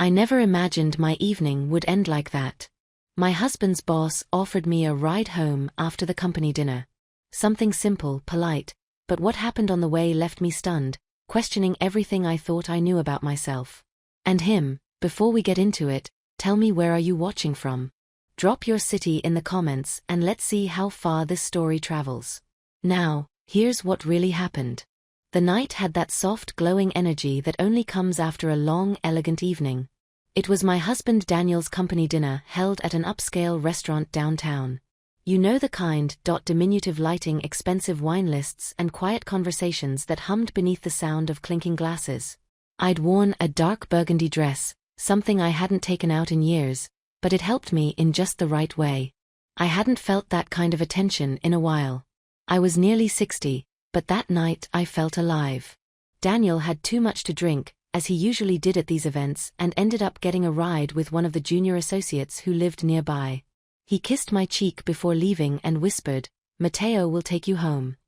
I never imagined my evening would end like that. My husband's boss offered me a ride home after the company dinner. Something simple, polite, but what happened on the way left me stunned, questioning everything I thought I knew about myself. And him. Before we get into it, tell me, where are you watching from? Drop your city in the comments and let's see how far this story travels. Now, here's what really happened. The night had that soft, glowing energy that only comes after a long, elegant evening. It was my husband Daniel's company dinner held at an upscale restaurant downtown. You know the kind, diminutive lighting, expensive wine lists and quiet conversations that hummed beneath the sound of clinking glasses. I'd worn a dark burgundy dress, something I hadn't taken out in years, but it helped me in just the right way. I hadn't felt that kind of attention in a while. I was nearly 60, but that night I felt alive. Daniel had too much to drink, as he usually did at these events, and ended up getting a ride with one of the junior associates who lived nearby. He kissed my cheek before leaving and whispered, "Matteo will take you home."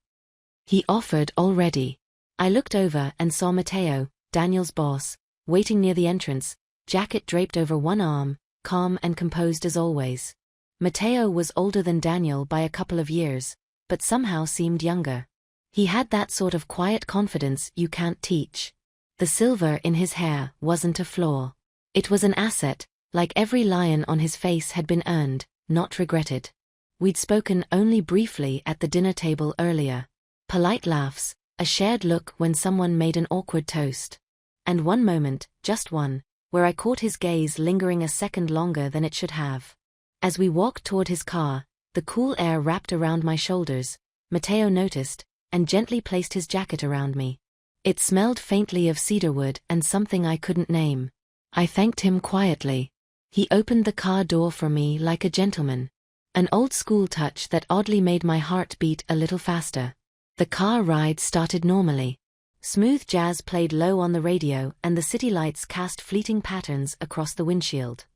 He offered already. I looked over and saw Matteo, Daniel's boss, waiting near the entrance, jacket draped over one arm, calm and composed as always. Matteo was older than Daniel by a couple of years, but somehow seemed younger. He had that sort of quiet confidence you can't teach. The silver in his hair wasn't a flaw. It was an asset, like every line on his face had been earned, not regretted. We'd spoken only briefly at the dinner table earlier. Polite laughs, a shared look when someone made an awkward toast. And one moment, just one, where I caught his gaze lingering a second longer than it should have. As we walked toward his car, the cool air wrapped around my shoulders. Matteo noticed, and gently placed his jacket around me. It smelled faintly of cedarwood and something I couldn't name. I thanked him quietly. He opened the car door for me like a gentleman. An old-school touch that oddly made my heart beat a little faster. The car ride started normally. Smooth jazz played low on the radio and the city lights cast fleeting patterns across the windshield.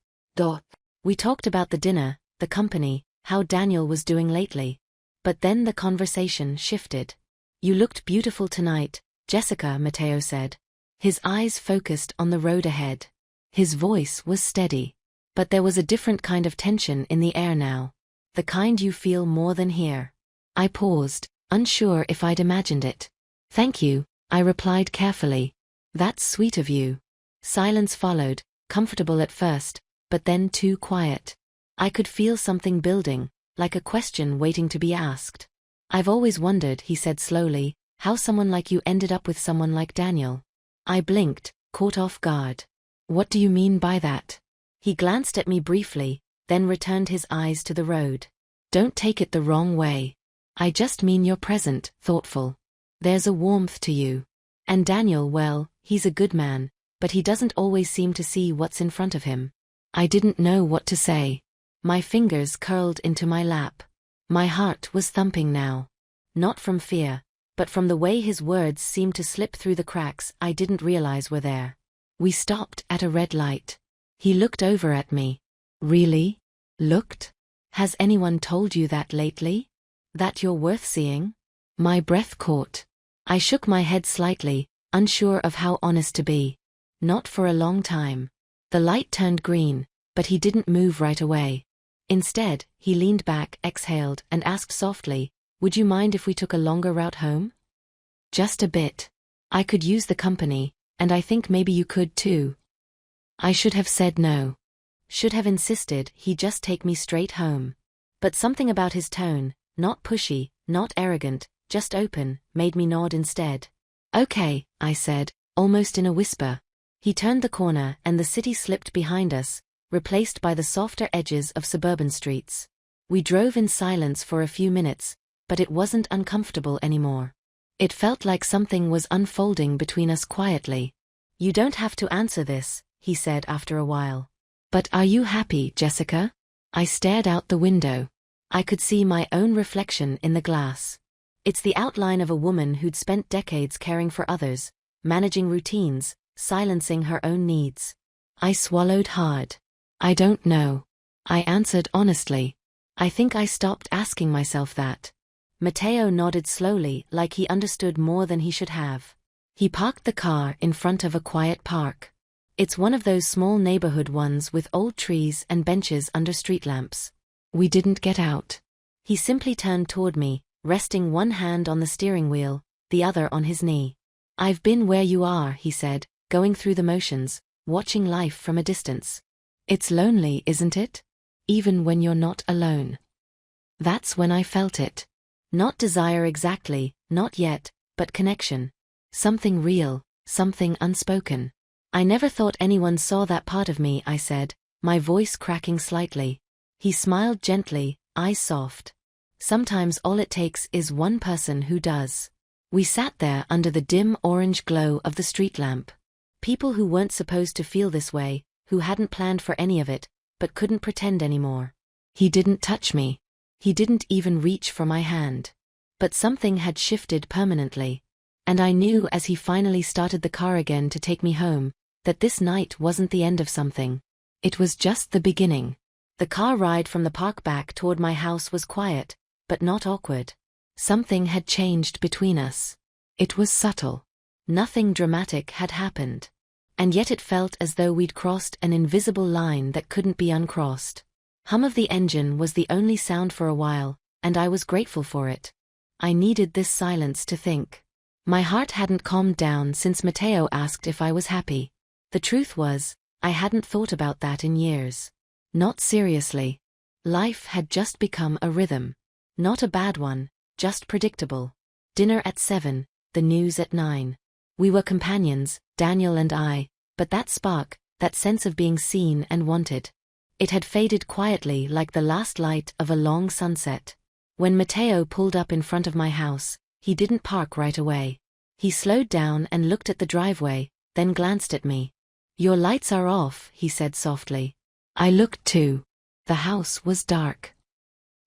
We talked about the dinner, the company, how Daniel was doing lately. But then the conversation shifted. "You looked beautiful tonight, Jessica," Matteo said. His eyes focused on the road ahead. His voice was steady. But there was a different kind of tension in the air now. The kind you feel more than hear. I paused, unsure if I'd imagined it. "Thank you," I replied carefully. "That's sweet of you." Silence followed, comfortable at first, but then too quiet. I could feel something building, like a question waiting to be asked. "I've always wondered," he said slowly, "how someone like you ended up with someone like Daniel." I blinked, caught off guard. "What do you mean by that?" He glanced at me briefly, then returned his eyes to the road. "Don't take it the wrong way. I just mean you're present, thoughtful. There's a warmth to you. And Daniel, well, he's a good man, but he doesn't always seem to see what's in front of him." I didn't know what to say. My fingers curled into my lap. My heart was thumping now. Not from fear, but from the way his words seemed to slip through the cracks I didn't realize were there. We stopped at a red light. He looked over at me. "Really? Looked? Has anyone told you that lately? That you're worth seeing?" My breath caught. I shook my head slightly, unsure of how honest to be. "Not for a long time." The light turned green, but he didn't move right away. Instead, he leaned back, exhaled, and asked softly, "Would you mind if we took a longer route home?" "Just a bit. I could use the company, and I think maybe you could too." I should have said no. Should have insisted he just take me straight home. But something about his tone, not pushy, not arrogant, just open, made me nod instead. "Okay," I said, almost in a whisper. He turned the corner and the city slipped behind us, replaced by the softer edges of suburban streets. We drove in silence for a few minutes, but it wasn't uncomfortable anymore. It felt like something was unfolding between us quietly. "You don't have to answer this," he said after a while. "But are you happy, Jessica?" I stared out the window. I could see my own reflection in the glass. It's the outline of a woman who'd spent decades caring for others, managing routines, silencing her own needs. I swallowed hard. "I don't know," I answered honestly. "I think I stopped asking myself that." Matteo nodded slowly, like he understood more than he should have. He parked the car in front of a quiet park. It's one of those small neighborhood ones with old trees and benches under street lamps. We didn't get out. He simply turned toward me, resting one hand on the steering wheel, the other on his knee. I've been where you are, he said, going through the motions, watching life from a distance. It's lonely, isn't it? Even when you're not alone. That's when I felt it. Not desire exactly, not yet, but connection. Something real, something unspoken. I never thought anyone saw that part of me, I said, my voice cracking slightly. He smiled gently, eyes soft. Sometimes all it takes is one person who does. We sat there under the dim orange glow of the street lamp. People who weren't supposed to feel this way, who hadn't planned for any of it, but couldn't pretend anymore. He didn't touch me. He didn't even reach for my hand. But something had shifted permanently. And I knew as he finally started the car again to take me home, that this night wasn't the end of something. It was just the beginning. The car ride from the park back toward my house was quiet, but not awkward. Something had changed between us. It was subtle. Nothing dramatic had happened. And yet it felt as though we'd crossed an invisible line that couldn't be uncrossed. Hum of the engine was the only sound for a while, and I was grateful for it. I needed this silence to think. My heart hadn't calmed down since Matteo asked if I was happy. The truth was, I hadn't thought about that in years. Not seriously. Life had just become a rhythm. Not a bad one, just predictable. Dinner at 7, the news at 9. We were companions, Daniel and I, but that spark, that sense of being seen and wanted. It had faded quietly like the last light of a long sunset. When Matteo pulled up in front of my house, he didn't park right away. He slowed down and looked at the driveway, then glanced at me. "Your lights are off," he said softly. I looked too. The house was dark.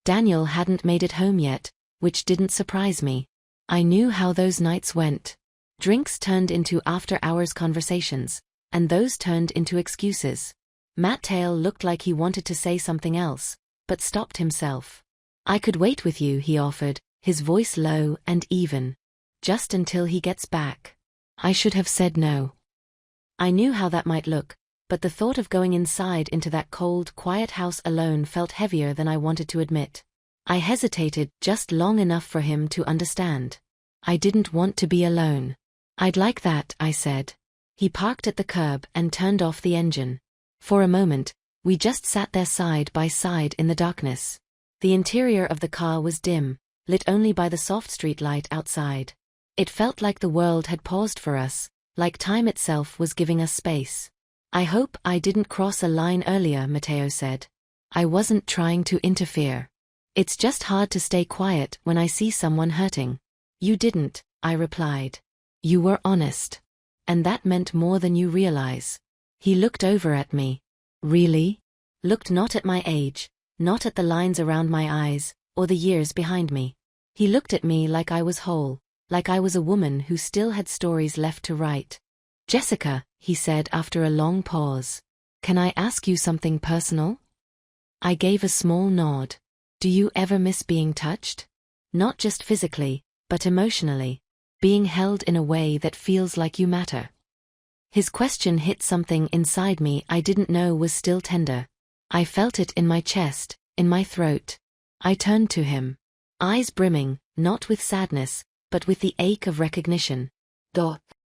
Daniel hadn't made it home yet, which didn't surprise me. I knew how those nights went. Drinks turned into after-hours conversations, and those turned into excuses. Matteo looked like he wanted to say something else, but stopped himself. "I could wait with you," he offered, his voice low and even. "Just until he gets back." I should have said no. I knew how that might look, but the thought of going inside into that cold, quiet house alone felt heavier than I wanted to admit. I hesitated just long enough for him to understand. I didn't want to be alone. "I'd like that," I said. He parked at the curb and turned off the engine. For a moment, we just sat there side by side in the darkness. The interior of the car was dim, lit only by the soft street light outside. It felt like the world had paused for us, like time itself was giving us space. "I hope I didn't cross a line earlier," Matteo said. I wasn't trying to interfere. "It's just hard to stay quiet when I see someone hurting." "You didn't," I replied. "You were honest. And that meant more than you realize." He looked over at me. "Really?" Looked not at my age, not at the lines around my eyes, or the years behind me. He looked at me like I was whole, like I was a woman who still had stories left to write. "Jessica," he said after a long pause, "can I ask you something personal?" I gave a small nod. "Do you ever miss being touched? Not just physically, but emotionally. Being held in a way that feels like you matter." His question hit something inside me I didn't know was still tender. I felt it in my chest, in my throat. I turned to him. Eyes brimming, not with sadness, but with the ache of recognition.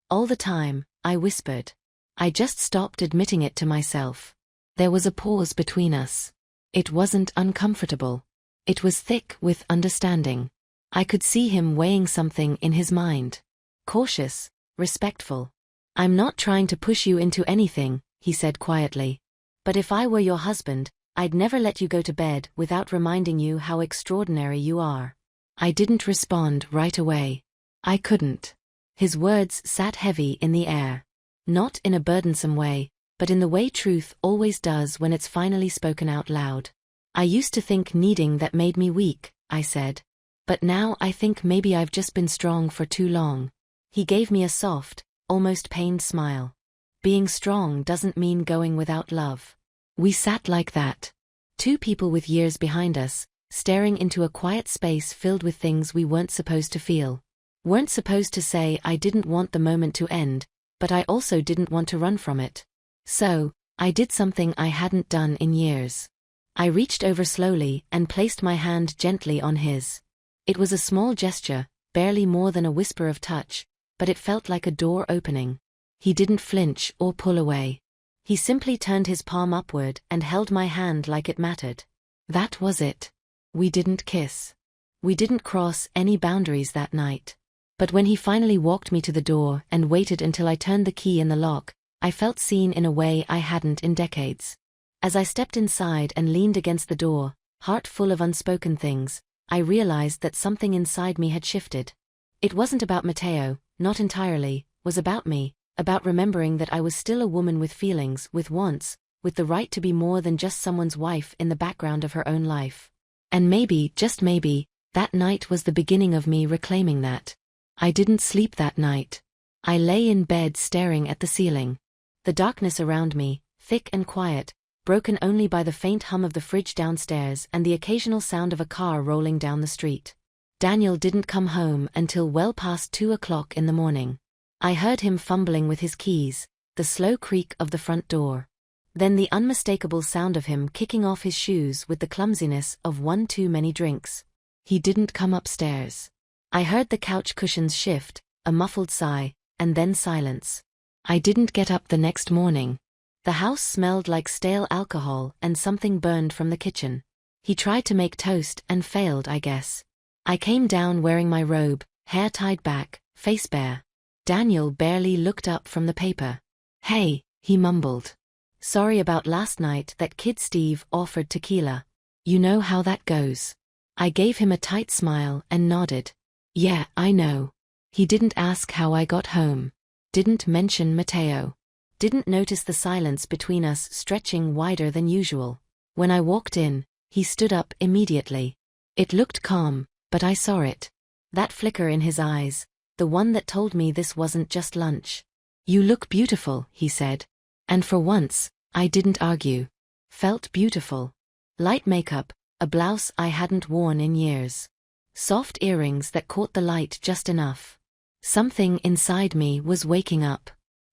All the time," I whispered. I just stopped admitting it to myself. There was a pause between us. It wasn't uncomfortable. It was thick with understanding. I could see him weighing something in his mind. Cautious, respectful. "I'm not trying to push you into anything," he said quietly. "But if I were your husband, I'd never let you go to bed without reminding you how extraordinary you are." I didn't respond right away. I couldn't. His words sat heavy in the air. Not in a burdensome way, but in the way truth always does when it's finally spoken out loud. "I used to think needing that made me weak," I said. "But now I think maybe I've just been strong for too long." He gave me a soft, almost pained smile. "Being strong doesn't mean going without love." We sat like that. Two people with years behind us, staring into a quiet space filled with things we weren't supposed to feel. Weren't supposed to say I didn't want the moment to end, but I also didn't want to run from it. So, I did something I hadn't done in years. I reached over slowly and placed my hand gently on his. It was a small gesture, barely more than a whisper of touch, but it felt like a door opening. He didn't flinch or pull away. He simply turned his palm upward and held my hand like it mattered. That was it. We didn't kiss. We didn't cross any boundaries that night. But when he finally walked me to the door and waited until I turned the key in the lock, I felt seen in a way I hadn't in decades. As I stepped inside and leaned against the door, heart full of unspoken things, I realized that something inside me had shifted. It wasn't about Matteo, not entirely, was about me, about remembering that I was still a woman with feelings, with wants, with the right to be more than just someone's wife in the background of her own life. And maybe, just maybe, that night was the beginning of me reclaiming that. I didn't sleep that night. I lay in bed staring at the ceiling. The darkness around me, thick and quiet, broken only by the faint hum of the fridge downstairs and the occasional sound of a car rolling down the street. Daniel didn't come home until well past 2 o'clock in the morning. I heard him fumbling with his keys, the slow creak of the front door. Then the unmistakable sound of him kicking off his shoes with the clumsiness of one too many drinks. He didn't come upstairs. I heard the couch cushions shift, a muffled sigh, and then silence. I didn't get up the next morning. The house smelled like stale alcohol and something burned from the kitchen. He tried to make toast and failed, I guess. I came down wearing my robe, hair tied back, face bare. Daniel barely looked up from the paper. "Hey," he mumbled. "Sorry about last night. That kid Steve offered tequila. You know how that goes." I gave him a tight smile and nodded. "Yeah, I know." He didn't ask how I got home. Didn't mention Matteo. Didn't notice the silence between us stretching wider than usual. When I walked in, he stood up immediately. It looked calm, but I saw it. That flicker in his eyes, the one that told me this wasn't just lunch. "You look beautiful," he said. And for once, I didn't argue. Felt beautiful. Light makeup, a blouse I hadn't worn in years. Soft earrings that caught the light just enough. Something inside me was waking up.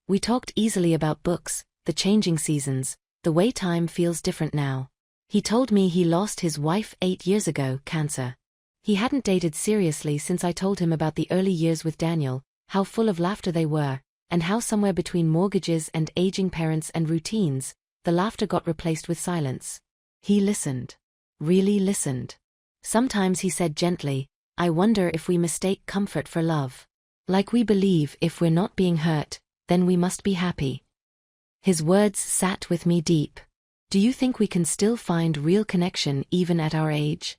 We talked easily about books, the changing seasons, the way time feels different now. He told me he lost his wife 8 years ago, cancer. He hadn't dated seriously since I told him about the early years with Daniel, how full of laughter they were, and how somewhere between mortgages and aging parents and routines, the laughter got replaced with silence. He listened. Really listened. Sometimes he said gently, "I wonder if we mistake comfort for love. Like we believe if we're not being hurt, then we must be happy." His words sat with me deep. "Do you think we can still find real connection even at our age?"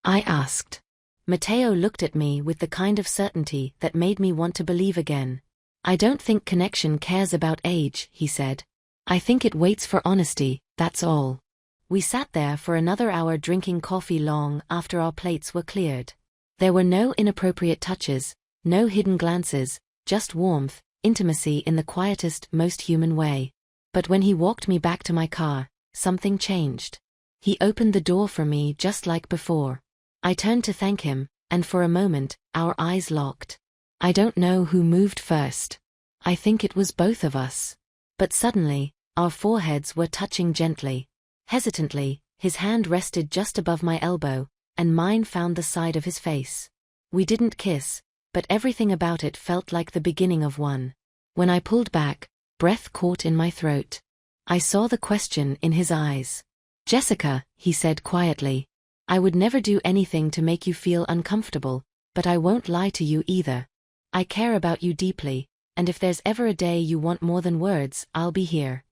I asked. Matteo looked at me with the kind of certainty that made me want to believe again. "I don't think connection cares about age," he said. "I think it waits for honesty, that's all." We sat there for another hour drinking coffee long after our plates were cleared. There were no inappropriate touches, no hidden glances, just warmth, intimacy in the quietest, most human way. But when he walked me back to my car, something changed. He opened the door for me just like before. I turned to thank him, and for a moment, our eyes locked. I don't know who moved first. I think it was both of us. But suddenly, our foreheads were touching gently. Hesitantly, his hand rested just above my elbow, and mine found the side of his face. We didn't kiss, but everything about it felt like the beginning of one. When I pulled back, breath caught in my throat. I saw the question in his eyes. "Jessica," he said quietly, "I would never do anything to make you feel uncomfortable, but I won't lie to you either. I care about you deeply, and if there's ever a day you want more than words, I'll be here."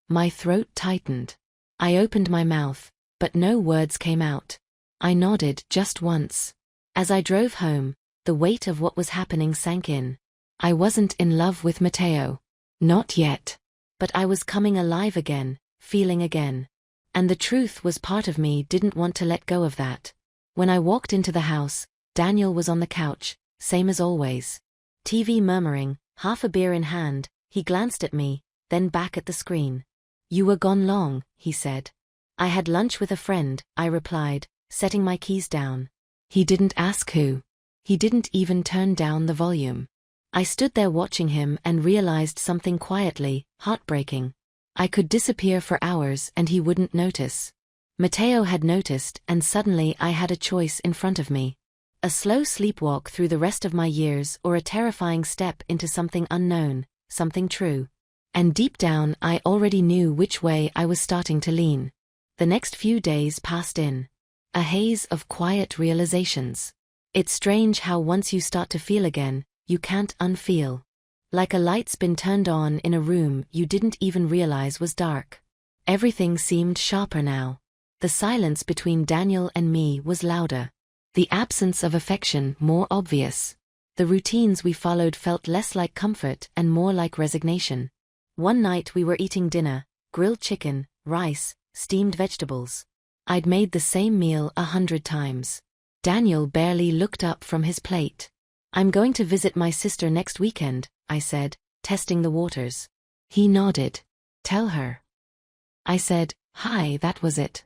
My throat tightened. I opened my mouth, but no words came out. I nodded just once. As I drove home, the weight of what was happening sank in. I wasn't in love with Matteo. Not yet. But I was coming alive again, feeling again. And the truth was part of me didn't want to let go of that. When I walked into the house, Daniel was on the couch, same as always. TV murmuring, half a beer in hand, he glanced at me, then back at the screen. "You were gone long," he said. "I had lunch with a friend," I replied, setting my keys down. He didn't ask who. He didn't even turn down the volume. I stood there watching him and realized something quietly, heartbreaking. I could disappear for hours and he wouldn't notice. Matteo had noticed, and suddenly I had a choice in front of me. A slow sleepwalk through the rest of my years, or a terrifying step into something unknown, something true. And deep down I already knew which way I was starting to lean. The next few days passed in a haze of quiet realizations. It's strange how once you start to feel again, you can't unfeel. Like a light's been turned on in a room you didn't even realize was dark. Everything seemed sharper now. The silence between Daniel and me was louder. The absence of affection more obvious. The routines we followed felt less like comfort and more like resignation. One night we were eating dinner, grilled chicken, rice, steamed vegetables. I'd made the same meal 100 times. Daniel barely looked up from his plate. "I'm going to visit my sister next weekend," I said, testing the waters. He nodded. "Tell her." I said, "Hi, that was it."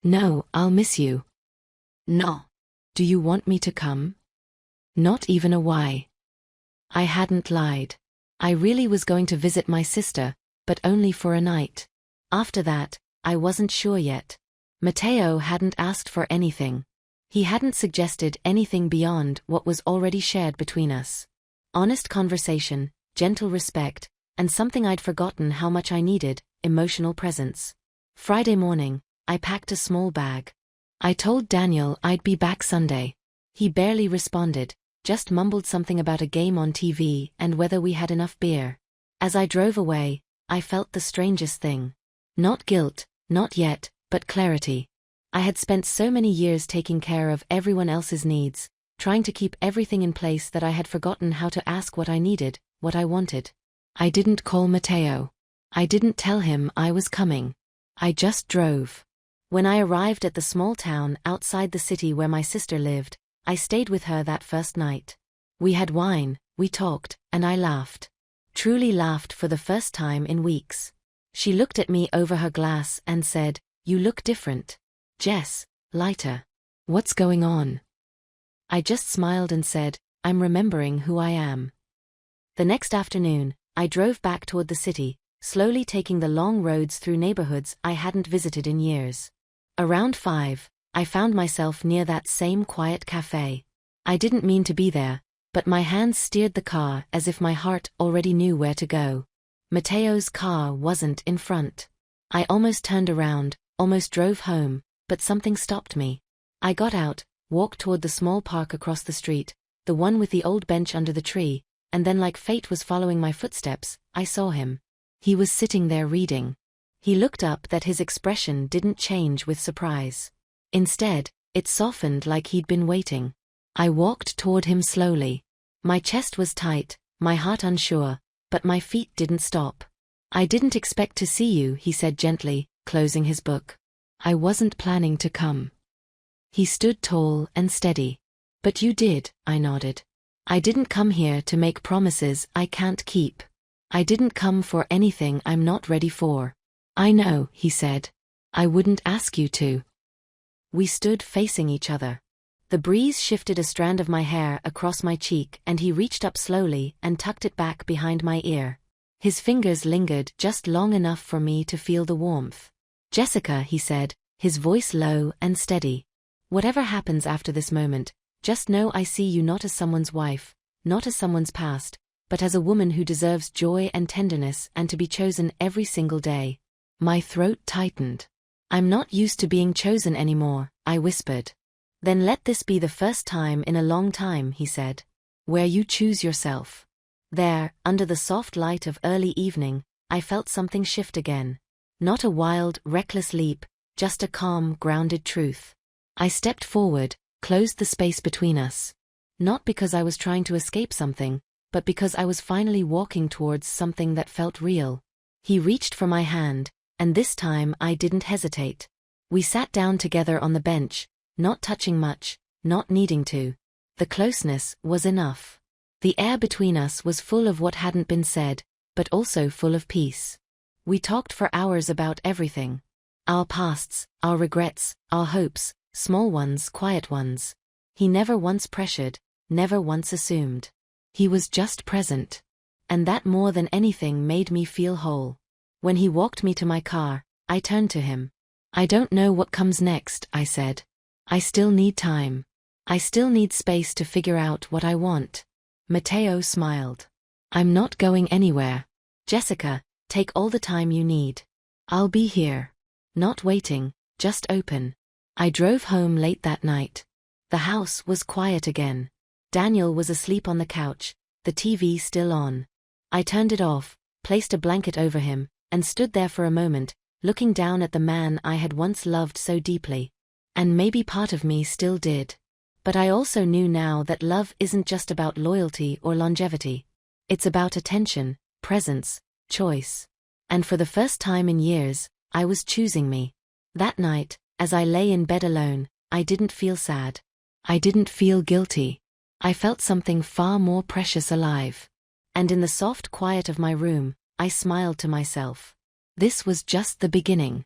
"No, I'll miss you." "No." "Do you want me to come?" Not even a why. I hadn't lied. I really was going to visit my sister, but only for a night. After that, I wasn't sure yet. Matteo hadn't asked for anything. He hadn't suggested anything beyond what was already shared between us. Honest conversation, gentle respect, and something I'd forgotten how much I needed, emotional presence. Friday morning, I packed a small bag. I told Daniel I'd be back Sunday. He barely responded, just mumbled something about a game on TV and whether we had enough beer. As I drove away, I felt the strangest thing. Not guilt, not yet, but clarity. I had spent so many years taking care of everyone else's needs, trying to keep everything in place that I had forgotten how to ask what I needed, what I wanted. I didn't call Matteo. I didn't tell him I was coming. I just drove. When I arrived at the small town outside the city where my sister lived, I stayed with her that first night. We had wine, we talked, and I laughed. Truly laughed for the first time in weeks. She looked at me over her glass and said, "You look different. Jess, lighter. What's going on?" I just smiled and said, "I'm remembering who I am." The next afternoon, I drove back toward the city, slowly taking the long roads through neighborhoods I hadn't visited in years. Around 5, I found myself near that same quiet cafe. I didn't mean to be there, but my hands steered the car as if my heart already knew where to go. Matteo's car wasn't in front. I almost turned around, almost drove home, but something stopped me. I got out, walked toward the small park across the street, the one with the old bench under the tree, and then, like fate was following my footsteps, I saw him. He was sitting there reading. He looked up, that his expression didn't change with surprise. Instead, it softened like he'd been waiting. I walked toward him slowly. My chest was tight, my heart unsure, but my feet didn't stop. "I didn't expect to see you," he said gently, closing his book. "I wasn't planning to come." He stood tall and steady. "But you did," I nodded. "I didn't come here to make promises I can't keep. I didn't come for anything I'm not ready for." "I know," he said. "I wouldn't ask you to." We stood facing each other. The breeze shifted a strand of my hair across my cheek and he reached up slowly and tucked it back behind my ear. His fingers lingered just long enough for me to feel the warmth. "Jessica," he said, his voice low and steady. "Whatever happens after this moment, just know I see you not as someone's wife, not as someone's past, but as a woman who deserves joy and tenderness and to be chosen every single day." My throat tightened. "I'm not used to being chosen anymore," I whispered. "Then let this be the first time in a long time," he said, "where you choose yourself." There, under the soft light of early evening, I felt something shift again. Not a wild, reckless leap, just a calm, grounded truth. I stepped forward, closed the space between us. Not because I was trying to escape something, but because I was finally walking towards something that felt real. He reached for my hand, and this time I didn't hesitate. We sat down together on the bench, not touching much, not needing to. The closeness was enough. The air between us was full of what hadn't been said, but also full of peace. We talked for hours about everything. Our pasts, our regrets, our hopes, small ones, quiet ones. He never once pressured, never once assumed. He was just present. And that more than anything made me feel whole. When he walked me to my car, I turned to him. "I don't know what comes next," I said. "I still need time. I still need space to figure out what I want." Matteo smiled. "I'm not going anywhere. Jessica, take all the time you need. I'll be here. Not waiting, just open." I drove home late that night. The house was quiet again. Daniel was asleep on the couch, the TV still on. I turned it off, placed a blanket over him, and stood there for a moment, looking down at the man I had once loved so deeply. And maybe part of me still did. But I also knew now that love isn't just about loyalty or longevity. It's about attention, presence, choice. And for the first time in years, I was choosing me. That night, as I lay in bed alone, I didn't feel sad. I didn't feel guilty. I felt something far more precious alive. And in the soft quiet of my room, I smiled to myself. This was just the beginning.